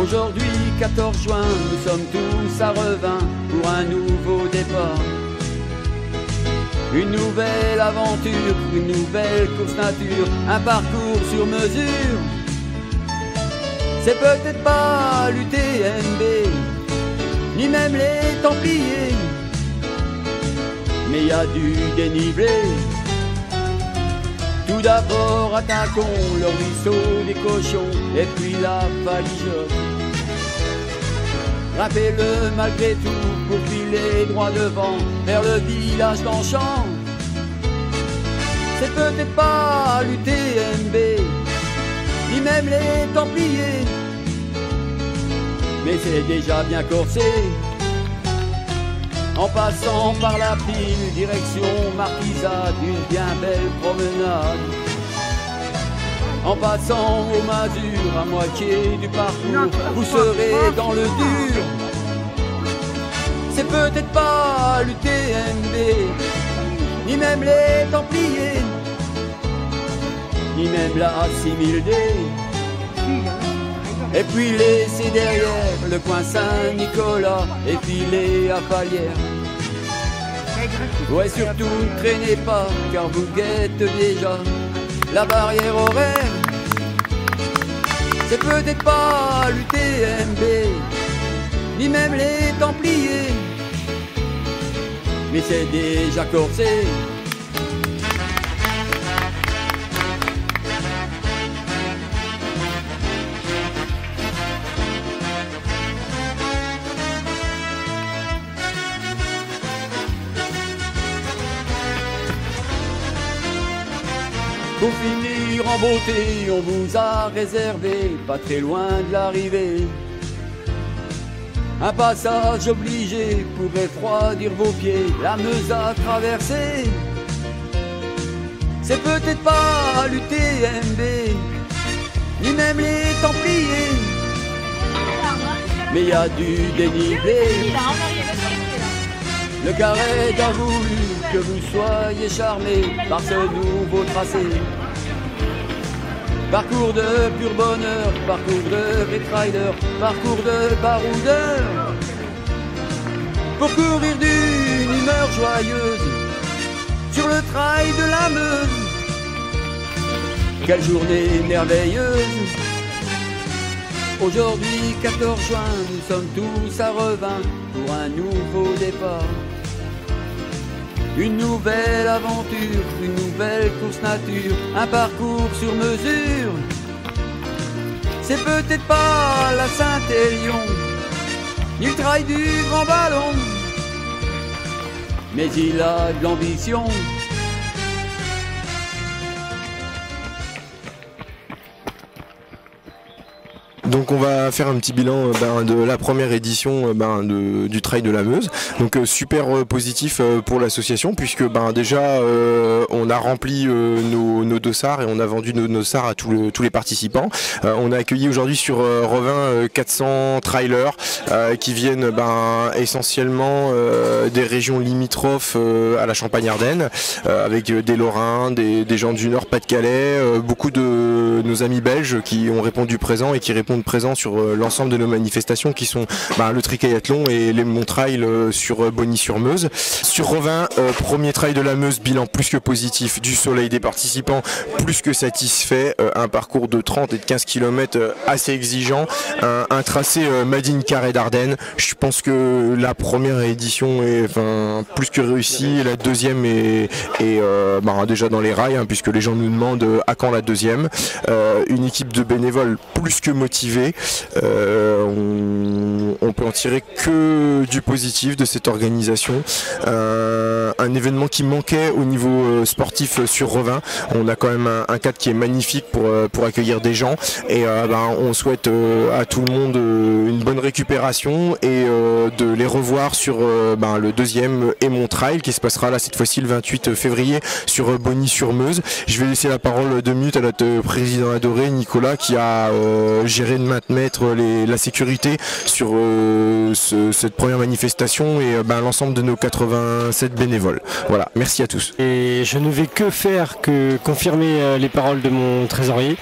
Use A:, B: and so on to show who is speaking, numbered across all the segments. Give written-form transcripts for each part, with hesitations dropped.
A: Aujourd'hui, 14 juin, nous sommes tous à Revin pour un nouveau départ. Une nouvelle aventure, une nouvelle course nature, un parcours sur mesure. C'est peut-être pas l'UTMB, ni même les Templiers, mais il y a du dénivelé. Tout d'abord attaquons le ruisseau des cochons et puis la Faligeotte. Grimpez-le malgré tout pour filer droit devant vers le village d'Enchamp. C'est peut-être pas l'UTMB, ni même les Templiers, mais c'est déjà bien corsé. En passant par la pile, direction Marquisade, une bien belle promenade. En passant au Mazur, à moitié du parcours, vous serez dans le dur. C'est peut-être pas l'UTMB, ni même les Templiers, ni même la 6000D. Et puis laissez derrière le coin Saint-Nicolas et filez à Falière. Ouais, surtout ne traînez pas car vous guette déjà la barrière horaire. C'est peut-être pas l'UTMB, ni même les Templiers, mais c'est déjà corsé. Pour finir en beauté, on vous a réservé, pas très loin de l'arrivée, un passage obligé pour refroidir vos pieds, la Meuse à traverser. C'est peut-être pas l'UTMB, ni même les Templiers, mais il y a du dénivelé. Le Garreg a voulu que vous soyez charmés par ce nouveau tracé. Parcours de pur bonheur, parcours de rider, parcours de baroudeur. Pour courir d'une humeur joyeuse sur le trail de la Meuse. Quelle journée merveilleuse! Aujourd'hui, 14 juin, nous sommes tous à Revin pour un nouveau départ. Une nouvelle aventure, une nouvelle course nature, un parcours sur mesure. C'est peut-être pas la Saint-Élion, ni le trail du Grand Ballon, mais il a de l'ambition.
B: Donc on va faire un petit bilan de la première édition du Trail de la Meuse. Donc super positif pour l'association puisque déjà on a rempli nos dossards et on a vendu nos dossards à tous les participants. On a accueilli aujourd'hui sur Revin 400 trailers qui viennent essentiellement des régions limitrophes à la Champagne-Ardenne avec des Lorrains, des gens du Nord Pas-de-Calais, beaucoup de nos amis belges qui ont répondu présent et qui répondent présents sur l'ensemble de nos manifestations qui sont le triathlon et les montrails sur Bonny-sur-Meuse. Sur Revin, premier trail de la Meuse, bilan plus que positif, du soleil, des participants plus que satisfait, un parcours de 30 et de 15 km assez exigeant, un tracé made in Carré d'Ardennes. Je pense que la première édition est plus que réussie, la deuxième est déjà dans les rails puisque les gens nous demandent à quand la deuxième. Une équipe de bénévoles plus que motivée. On peut en tirer que du positif de cette organisation. Un événement qui manquait au niveau sportif sur Revin. On a quand même un cadre qui est magnifique pour accueillir des gens et on souhaite à tout le monde une bonne récupération et de les revoir sur le deuxième Émon Trail qui se passera là cette fois-ci le 28 février sur Bonny-sur-Meuse. Je vais laisser la parole 2 minutes à notre président adoré Nicolas qui a géré de maintenir la sécurité sur cette première manifestation et l'ensemble de nos 87 bénévoles. Voilà, merci à tous.
C: Et je ne vais que faire que confirmer les paroles de mon trésorier.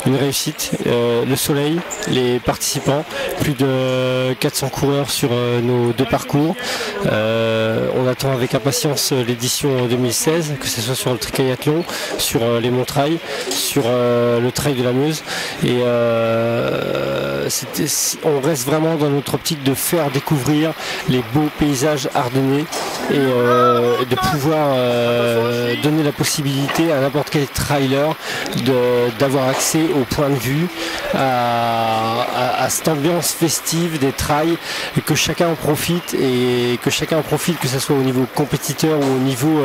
C: une réussite. Le soleil, les participants, plus de 400 coureurs sur nos 2 parcours. On attend avec impatience l'édition 2016, que ce soit sur le triathlon, sur les Montrailles, sur le trail de la Meuse. Et on reste vraiment dans notre optique de faire découvrir les beaux paysages ardennais et de pouvoir donner la possibilité à n'importe quel trailer d'avoir accès au point de vue, à cette ambiance festive des trails, et que chacun en profite, que ce soit au niveau compétiteur ou au niveau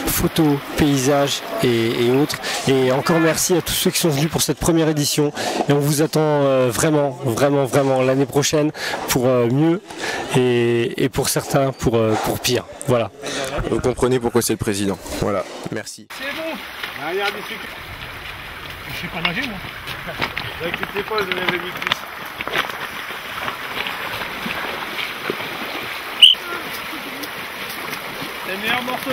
C: photo, paysage et autres. Et encore merci à tous ceux qui sont venus pour cette première édition, et on vous attend vraiment l'année prochaine pour mieux et pour certains pour pire. Voilà.
B: Vous comprenez pourquoi c'est le président. Voilà, merci.
D: C'est bon. Allez, je sais pas nager moi. Ne inquiétez pas, je n'avais mis plus. C'est le meilleur morceau.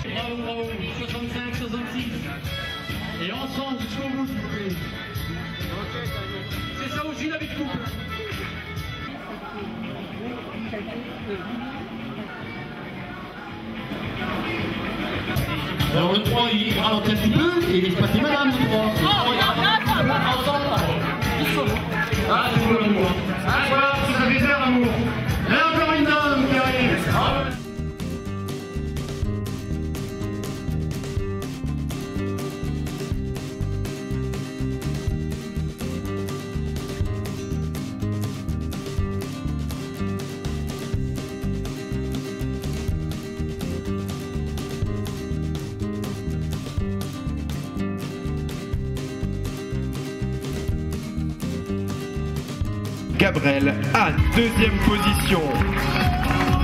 E: Bravo, 65, 66. Et ensemble jusqu'au bout, s'il vous plaît. C'est ça aussi la vie de couple. Alors le 3 il ralentit un petit peu et il se passe madame le 3. Ensemble, ah, c'est bon l'amour. Ah, voilà, vous avez fait l'amour. Et encore une dame qui arrive.
F: Gabriel Anne, deuxième position.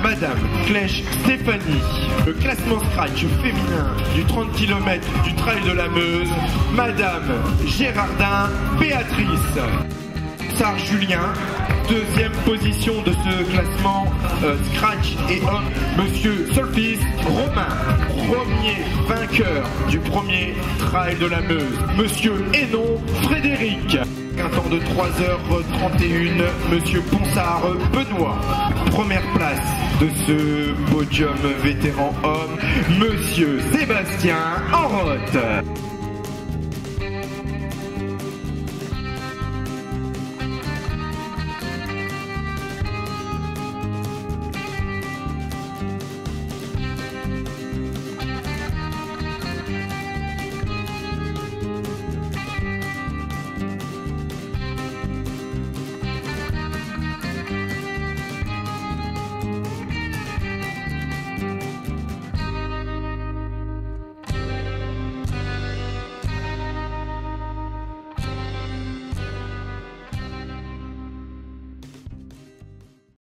F: Madame Clèche Stéphanie, le classement scratch féminin du 30 km du Trail de la Meuse. Madame Gérardin Béatrice. Sar Julien, deuxième position de ce classement scratch et homme. Monsieur Solfis Romain, premier vainqueur du premier Trail de la Meuse. Monsieur Hénon Frédéric. Un temps de 3h31, Monsieur Ponsard Benoît. Première place de ce podium vétéran homme, Monsieur Sébastien Enroth.